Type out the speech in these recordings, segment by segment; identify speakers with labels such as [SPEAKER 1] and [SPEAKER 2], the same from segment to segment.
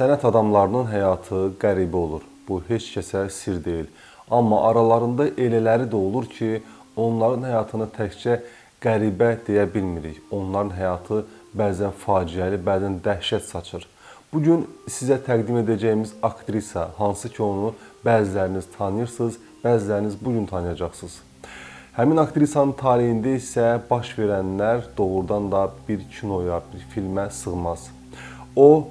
[SPEAKER 1] Sənət adamlarının həyatı qəribə olur. Bu heç kəsə sir deyil. Amma aralarında elələri də olur ki, onların həyatını təkcə qəribə deyə bilmirik. Onların həyatı bəzən faciəli, bəzən dəhşət saçır. Bugün sizə təqdim edəcəyimiz aktrisa, hansı ki onu bəziləriniz tanıyırsınız, bəziləriniz bugün tanıyacaqsınız. Həmin aktrisanın taleyində isə baş verənlər doğrudan da bir kinoya, bir filmə sığmaz. O,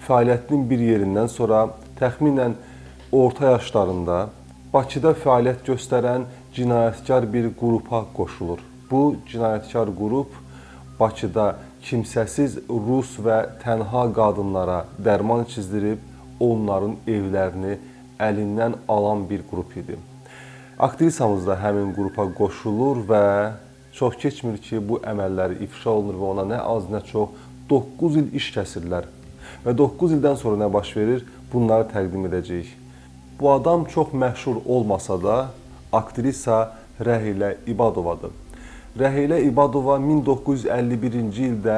[SPEAKER 1] fəaliyyətinin bir yerindən sonra təxminən orta yaşlarında Bakıda fəaliyyət göstərən cinayətkar bir qrupa qoşulur. Bu cinayətkar qrup Bakıda kimsəsiz rus və tənha qadınlara dərman çizdirib onların evlərini əlindən alan bir qrup idi. Aktrisamız da həmin qrupa qoşulur və çox keçmir ki, bu əməlləri ifşa olunur və ona nə az nə çox 9 il iş kəsirlər. Və 9 ildən sonra nə baş verir? Bunları təqdim edəcəyik. Bu adam çox məşhur olmasa da, aktrisa Rəhilə İbadovadır. Rəhilə İbadova 1951-ci ildə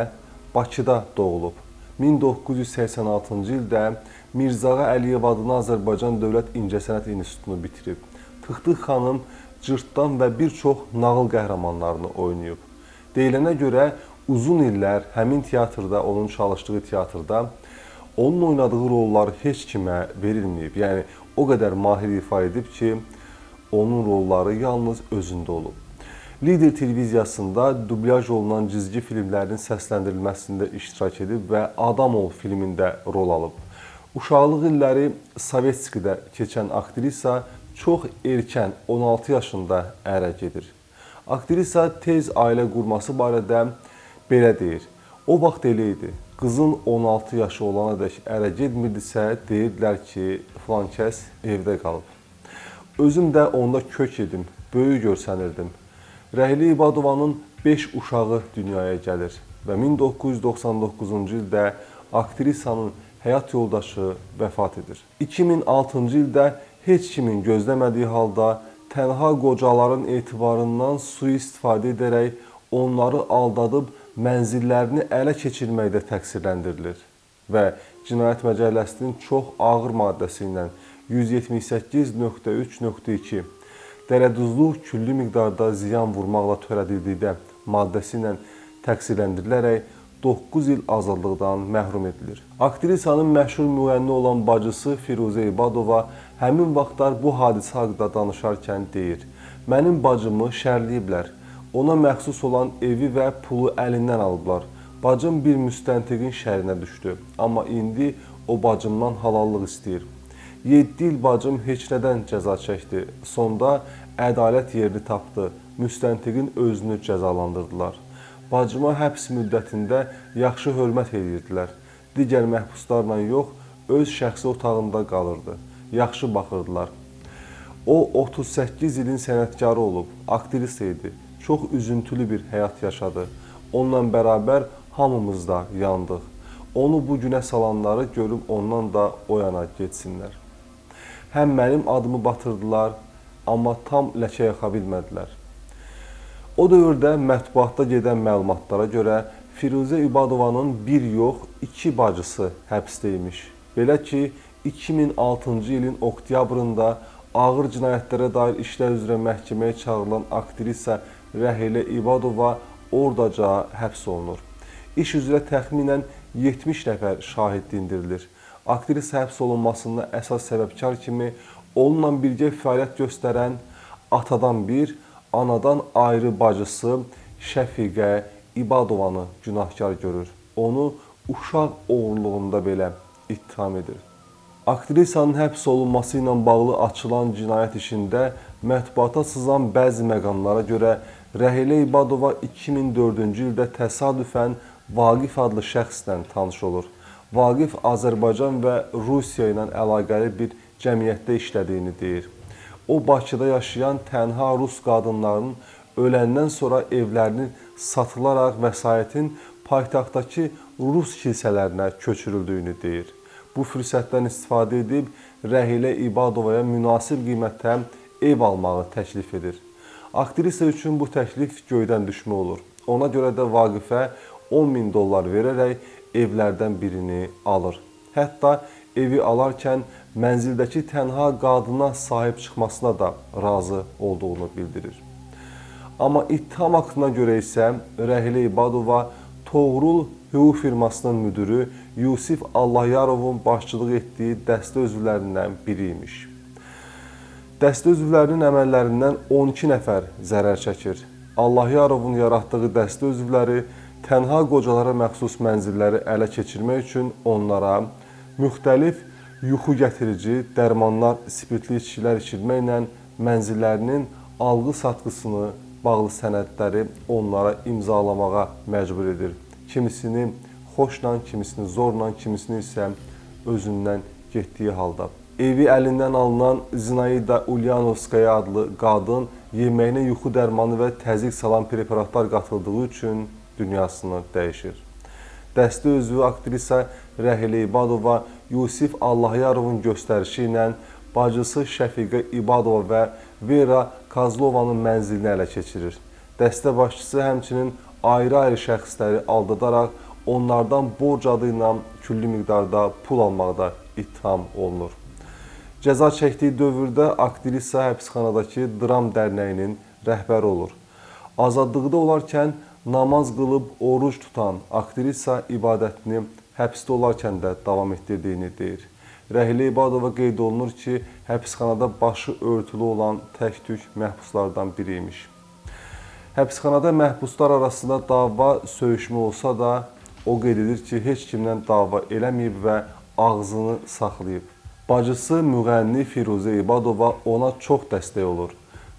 [SPEAKER 1] Bakıda doğulub. 1986-cı ildə Mirzağa Əliyev adına Azərbaycan Dövlət İncəsənət İnstitutunu bitirib. Tıq-tıq xanım, Cırtdan və bir çox nağıl qəhrəmanlarını oynayıb. Deyilənə görə uzun illər həmin teatrda, onun çalışdığı teatrda onun oynadığı rollar heç kimə verilməyib. Yəni, o qədər mahir ifa edib ki, onun rolları yalnız özündə olub. Lider televiziyasında dublyaj olunan cizgi filmlərinin səsləndirilməsində iştirak edib və Adamov filmində rol alıb. Uşaqlıq illəri Sovetskidə keçən aktrisa çox erkən 16 yaşında ərə gedir. Aktrisa tez ailə qurması barədə belə deyir. O vaxt elə idi. Qızın 16 yaşı olana dək ərə getmirdisə, deyirdilər ki, filan kəs evdə qalıb. Özüm də onda kök edim, böyük görsənirdim. Rəhilə İbadovanın 5 uşağı dünyaya gəlir və 1999-cu ildə aktrisanın həyat yoldaşı vəfat edir. 2006-cı ildə heç kimin gözləmədiyi halda tənha qocaların etibarından sui-istifadə edərək onları aldadıb mənzillərini ələ keçirməkdə təqsirləndirilir və Cinayət Məcəlləsinin çox ağır maddəsi ilə 178.3.2 dərəduzluq küllü miqdarda ziyan vurmaqla törədildikdə maddəsi ilə təqsirləndirilərək 9 il azadlıqdan məhrum edilir. Aktrisanın məşhur müğənni olan bacısı Firuzə İbadova həmin vaxtlar bu hadisə haqqında danışarkən deyir: "Mənim bacımı şərləyiblər. Ona məxsus olan evi və pulu əlindən alıblar. Bacım bir müstəntiqin şərinə düşdü. Amma indi o bacımdan halallıq istəyir. 7 il bacım heç nədən cəza çəkdi. Sonda ədalət yerini tapdı. Müstəntiqin özünü cəzalandırdılar. Bacıma həbs müddətində yaxşı hörmət edirdilər. Digər məhbuslarla yox, öz şəxsi otağında qalırdı. Yaxşı baxırdılar. O 38 ilin sənətkarı olub, aktrisa idi. Çox üzüntülü bir həyat yaşadı. Onunla bərabər hamımız da yandıq. Onu bu günə salanları görüb ondan da o yana getsinlər. Həm mənim adımı batırdılar, amma tam ləkə yaxa bilmədilər." O dövrdə mətbuatda gedən məlumatlara görə Firuzə İbadovanın bir yox, 2 bacısı həbsdəymiş. Belə ki, 2006-cı ilin oktyabrında ağır cinayətlərə dair işlər üzrə məhkəməyə çağırılan aktrisa Rəhilə İbadova oradaca həbs olunur. İş üzrə təxminən 70 nəfər şahid dindirilir. Aktrisa həbs olunmasında əsas səbəbkar kimi onunla birgə fəaliyyət göstərən atadan bir, anadan ayrı bacısı Şəfiqə İbadovanı günahkar görür. Onu uşaq oğurluğunda belə ittiham edir. Aktrisanın həbs olunması ilə bağlı açılan cinayət işində mətbuata sızan bəzi məqamlara görə Rəhilə İbadova 2004-cü ildə təsadüfən Vaqif adlı şəxslə tanış olur. Vaqif Azərbaycan və Rusiya ilə əlaqəli bir cəmiyyətdə işlədiyini deyir. O, Bakıda yaşayan tənha rus qadınlarının öləndən sonra evlərinin satılaraq vəsaitin paytaxtdakı rus kilsələrinə köçürüldüyünü deyir. Bu fürsətdən istifadə edib Rəhilə İbadovaya münasib qiymətə ev almağı təklif edir. Aktrisa üçün bu təklif göydən düşmə olur. Ona görə də Vaqifə $10.000 verərək evlərdən birini alır. Hətta evi alarkən mənzildəki tənha qadına sahib çıxmasına da razı olduğunu bildirir. Amma ittiham aktına görə isə Rəhilə İbadova Toğrul hüquq firmasının müdürü Yusif Allahyarovun başçılıq etdiyi dəstə üzvlərindən biri imiş. Dəstə üzvlərinin əməllərindən 12 nəfər zərər çəkir. Allahyarovun yaratdığı dəstə üzvləri tənha qocalara məxsus mənzilləri ələ keçirmək üçün onlara müxtəlif yuxu gətirici dərmanlar, spirtli içkilər içirməklə mənzillərinin alğı-satqısını, bağlı sənədləri onlara imzalamağa məcbur edir. Kimisini xoşla, kimisini zorla, kimisini isə özündən getdiyi halda. Evi əlindən alınan Zinaida Ulyanovskaya adlı qadın yeməyinə yuxu dərmanı və təzyiq salan preparatlar qatıldığı üçün dünyasını dəyişir. Dəstə üzvü aktrisa Rəhilə İbadova Yusif Allahyarovun göstərişi ilə bacısı Şəfiqə İbadova və Vera Kozlovanın mənzilini ələ keçirir. Dəstə başçısı həmçinin ayrı-ayrı şəxsləri aldadaraq onlardan borc adı ilə küllü miqdarda pul almaqda ittiham olunur. Cəza çəkdiyi dövrdə aktrisa həbsxanadakı Dram Dərnəyinin rəhbəri olur. Azadlıqda olarkən namaz qılıb oruc tutan aktrisa ibadətini həbsdə olarkən də davam etdirdiyini deyir. Rəhilə İbadova qeyd olunur ki, həbsxanada başı örtülü olan tək-tük məhbuslardan biri imiş. Həbsxanada məhbuslar arasında dava, söyüşmə olsa da, o qeyd edir ki, heç kimdən dava eləməyib və ağzını saxlayıb. Bacısı müğənni Firuzə İbadova ona çox dəstək olur.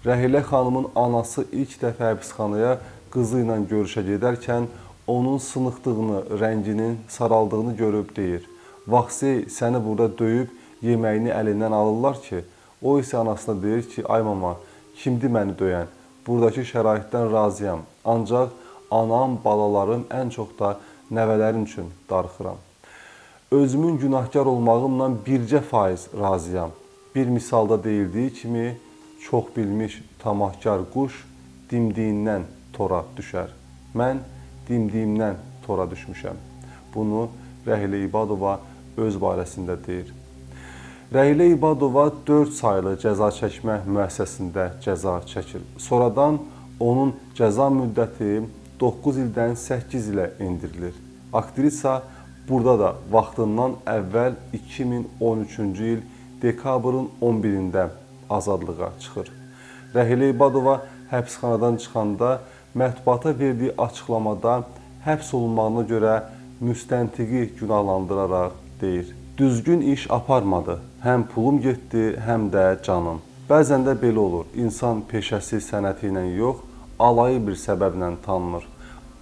[SPEAKER 1] Rəhilə xanımın anası ilk dəfə həbsxanaya qızı ilə görüşə gedərkən onun sınıqdığını, rənginin saraldığını görüb deyir. Vaxtsi səni burada döyüb yeməyini əlindən alırlar ki, o isə anasına deyir ki, ay mama, kimdir məni döyən? Buradakı şəraitdən razıyam, ancaq anam, balalarım, ən çox da nəvələrim üçün darıxıram. Özümün günahkar olmağımla bircə faiz razıyam. Bir misalda deyildiyi kimi, çox bilmiş tamahkar quş dimdiyindən tora düşər. Mən dimdiyimdən tora düşmüşəm. Bunu Rəhilə İbadova öz barəsində deyir. Rəhilə İbadova 4 saylı cəza çəkmə müəssisəsində cəza çəkir. Sonradan onun cəza müddəti 9 ildən 8 ilə endirilir. Aktrisa burada da vaxtından əvvəl 2013-cü il dekabrın 11-də azadlığa çıxır. Rəhilə İbadova həbsxanadan çıxanda mətbuata verdiyi açıqlamada həbs olunmağına görə müstəntiqi günahlandıraraq deyir. Düzgün iş aparmadı. Həm pulum getdi, həm də canım. Bəzən də belə olur. İnsan peşəsi sənəti ilə yox, alayı bir səbəblə tanınır.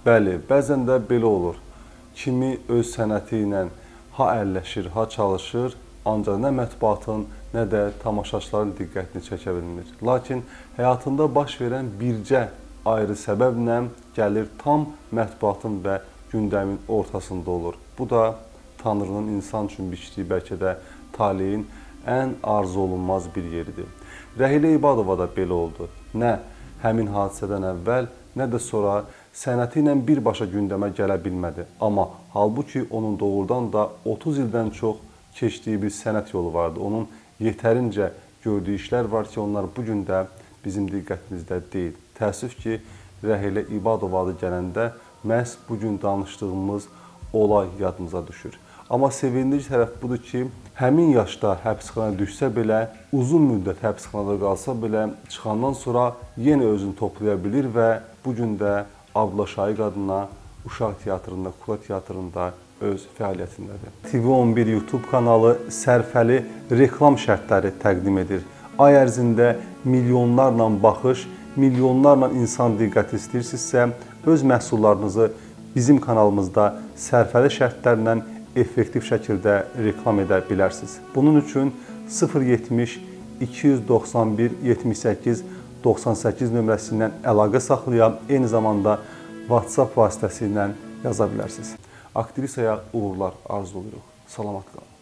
[SPEAKER 1] Bəli, bəzən də belə olur. Kimi öz sənəti ilə ha əlləşir, ha çalışır, ancaq nə mətbuatın, nə də tamaşaçıların diqqətini çəkə bilmir. Lakin həyatında baş verən bircə ayrı səbəblə gəlir tam mətbuatın və gündəmin ortasında olur. Bu da Tanrının insan üçün biçdiyi bəlkə də taleyin ən arzu olunmaz bir yeridir. Rəhilə İbadova da belə oldu. Nə həmin hadisədən əvvəl, nə də sonra sənəti ilə birbaşa gündəmə gələ bilmədi. Amma halbuki onun doğrudan da 30 ildən çox keçdiyi bir sənət yolu vardı. Onun yetərincə gördüyü işlər var ki, onlar bugün də bizim diqqətimizdə deyil. Təəssüf ki, Rəhilə İbadova adı gələndə məhz bugün danışdığımız olay yadımıza düşür. Amma sevindirici tərəf budur ki, həmin yaşda həbsxanaya düşsə belə, uzun müddət həbsxanada qalsa belə, çıxandan sonra yenə özünü toplaya bilir və bugün də Abdullah Şaiq adına uşaq teatrında, kukla teatrında öz fəaliyyətindədir. TV11 YouTube kanalı sərfəli reklam şərtləri təqdim edir. Ay ərzində milyonlarla baxış, milyonlarla insan diqqəti istəyirsinizsə, öz məhsullarınızı bizim kanalımızda sərfəli şərtlərlə effektiv şəkildə reklam edə bilərsiniz. Bunun üçün 070 291 78 98 nömrəsindən əlaqə saxlaya, eyni zamanda WhatsApp vasitəsilə yaza bilərsiniz. Aktrisaya uğurlar arzulayırıq. Salamat qalın.